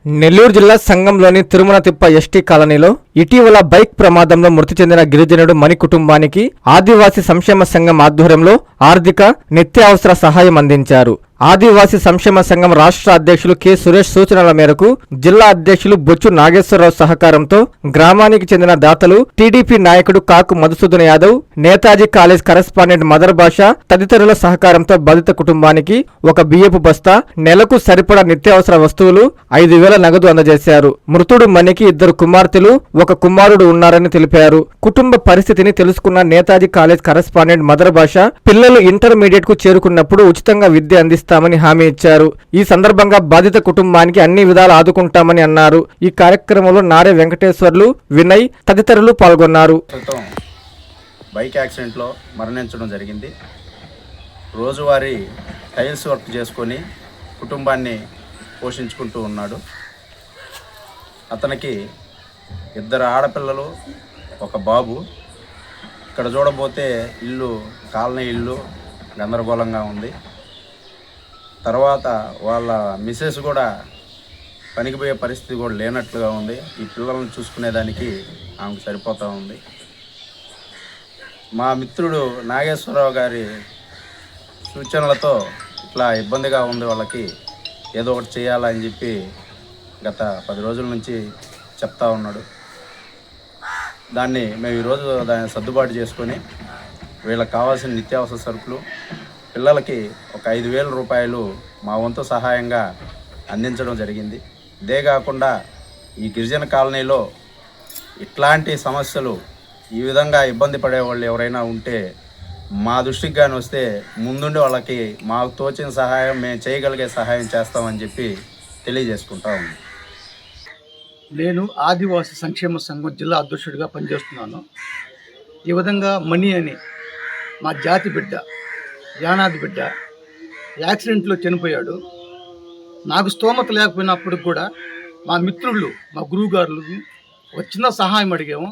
నెల్లూరు జిల్లా సంగంలోని తిరుమల తిప్ప ఎస్టీ కాలనీలో ఇటీవల బైక్ ప్రమాదంలో మృతి చెందిన గిరిజనుడు మణి కుటుంబానికి ఆదివాసీ సంక్షేమ సంఘం ఆధ్వర్యంలో ఆర్థిక నిత్యావసర సహాయం అందించారు. ఆదివాసీ సంక్షేమ సంఘం రాష్ట్ర అధ్యక్షులు కె సురేష్ సూచనల మేరకు జిల్లా అధ్యక్షులు బొచ్చు నాగేశ్వరరావు సహకారంతో గ్రామానికి చెందిన దాతలు టీడీపీ నాయకుడు కాకు Madhusudan Yadav, Netaji college correspondent mother భాష తదితరుల సహకారంతో బాధిత కుటుంబానికి ఒక బియ్యపు బస్తా, నెలకు సరిపడా నిత్యావసర వస్తువులు, 5,000 నగదు అందజేశారు. మృతుడు మణికి 2 కుమార్తెలు, 1 కుమారుడు ఉన్నారని తెలిపారు. కుటుంబ పరిస్థితిని తెలుసుకున్న నేతాజీ కాలేజ్ కరెస్పాండెంట్ మదర్ భాష పిల్లలు ఇంటర్మీడియట్ కు చేరుకున్నప్పుడు ఉచితంగా విద్య అందిస్తామని హామీ ఇచ్చారు. ఈ సందర్భంగా బాధిత కుటుంబానికి అన్ని విధాలు ఆదుకుంటామని అన్నారు. ఈ కార్యక్రమంలో నారే వెంకటేశ్వర్లు, వినయ్ తదితరులు పాల్గొన్నారు. బైక్ యాక్సిడెంట్లో మరణించడం జరిగింది. రోజువారీ టైల్స్ వర్క్ చేసుకొని కుటుంబాన్ని పోషించుకుంటూ ఉన్నాడు. అతనికి 2 ఆడపిల్లలు, 1 బాబు. ఇక్కడ చూడబోతే కాలనీ ఇల్లు గందరగోళంగా ఉంది. తర్వాత వాళ్ళ మిసెస్ కూడా పనికి పోయే పరిస్థితి కూడా లేనట్లుగా ఉంది. ఈ పిల్లలను చూసుకునేదానికి ఆమెకు సరిపోతూ ఉంది. మా మిత్రుడు నాగేశ్వరరావు గారి సూచనలతో ఇట్లా ఇబ్బందిగా ఉంది, వాళ్ళకి ఏదో ఒకటి చేయాలని చెప్పి గత 10 రోజుల నుంచి చెప్తా ఉన్నాడు. దాన్ని మేము ఈరోజు దాన్ని సర్దుబాటు చేసుకొని వీళ్ళకి కావాల్సిన నిత్యావసర సరుకులు, పిల్లలకి ఒక 5,000 రూపాయలు మా వంతు సహాయంగా అందించడం జరిగింది. ఇదే కాకుండా ఈ గిరిజన కాలనీలో ఇట్లాంటి సమస్యలు ఈ విధంగా ఇబ్బంది పడేవాళ్ళు ఎవరైనా ఉంటే మా దృష్టికి కానీ వస్తే ముందుండి వాళ్ళకి మాకు తోచిన సహాయం, మేము చేయగలిగే సహాయం చేస్తామని చెప్పి తెలియజేసుకుంటాము. నేను ఆదివాసీ సంక్షేమ సంఘం జిల్లా అధ్యక్షుడిగా పనిచేస్తున్నాను. ఈ విధంగా మణి అని మా జాతి బిడ్డ, యానాది బిడ్డ యాక్సిడెంట్లో చనిపోయాడు. నాకు స్తోమత లేకపోయినప్పుడు కూడా మా మిత్రులు, మా గురువుగారులు ఒక చిన్న సహాయం అడిగాము.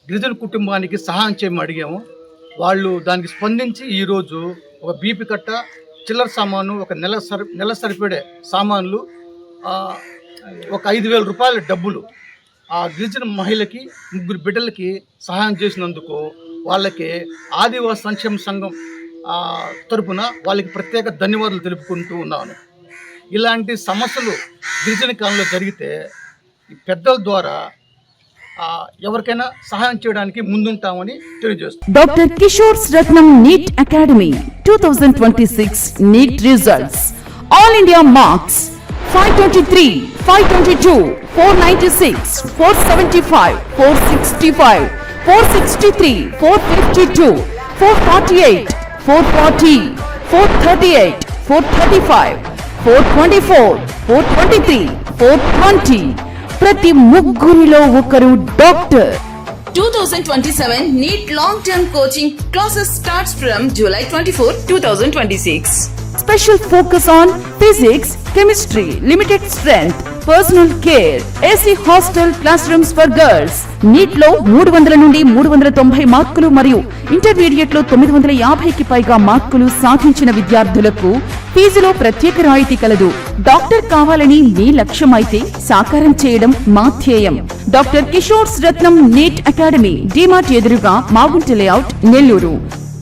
గిరిజన కుటుంబానికి సహాయం చేయమని అడిగాము. వాళ్ళు దానికి స్పందించి ఈరోజు ఒక బీపీ కట్ట, చిల్లర సామాను, ఒక నెల సరిపడే సామాన్లు, ఒక 5,000 రూపాయల డబ్బులు ఆ గిరిజన మహిళకి 3 బిడ్డలకి సహాయం చేసినందుకు వాళ్ళకి ఆదివాసీ సంక్షేమ సంఘం తరపున వాళ్ళకి ప్రత్యేక ధన్యవాదాలు తెలుపుకుంటూ ఉన్నాను. ఇలాంటి సమస్యలు గిరిజన కాలంలో జరిగితే ఈ పెద్దల ద్వారా ఎవరికైనా సహాయం చేయడానికి ముందుంటామని తెలియజేస్తున్నాను. Doctor Kishore Ratnam NEET academy 2026 NEET results. All India marks 523, 522, 496, 475, 465, 463, 452, 448, 440, 438, 435, 424, 423, 420. ప్రతి ముగ్గురిలో ఒకరు doctor. 2027 NEET long-term coaching classes starts from July 24, 2026. Special focus on physics, chemistry, limited strength, personal care, AC hostel classrooms for girls. NEET లో 300 నుండి 390 మార్కులు మరియు intermediate లో 950కి పైగా మార్కులు సాధించిన విద్యార్థులకు ఫీజులో ప్రత్యేక రాయితీ కలదు. డాక్టర్ కావాలని మీ లక్ష్యమైతే సాకారం చేయడం మా ధ్యేయం. Doctor Kishore Ratnam NEET academy, DMart ఎదురుగా, మాగుంట లేఅవుట్, నెల్లూరు.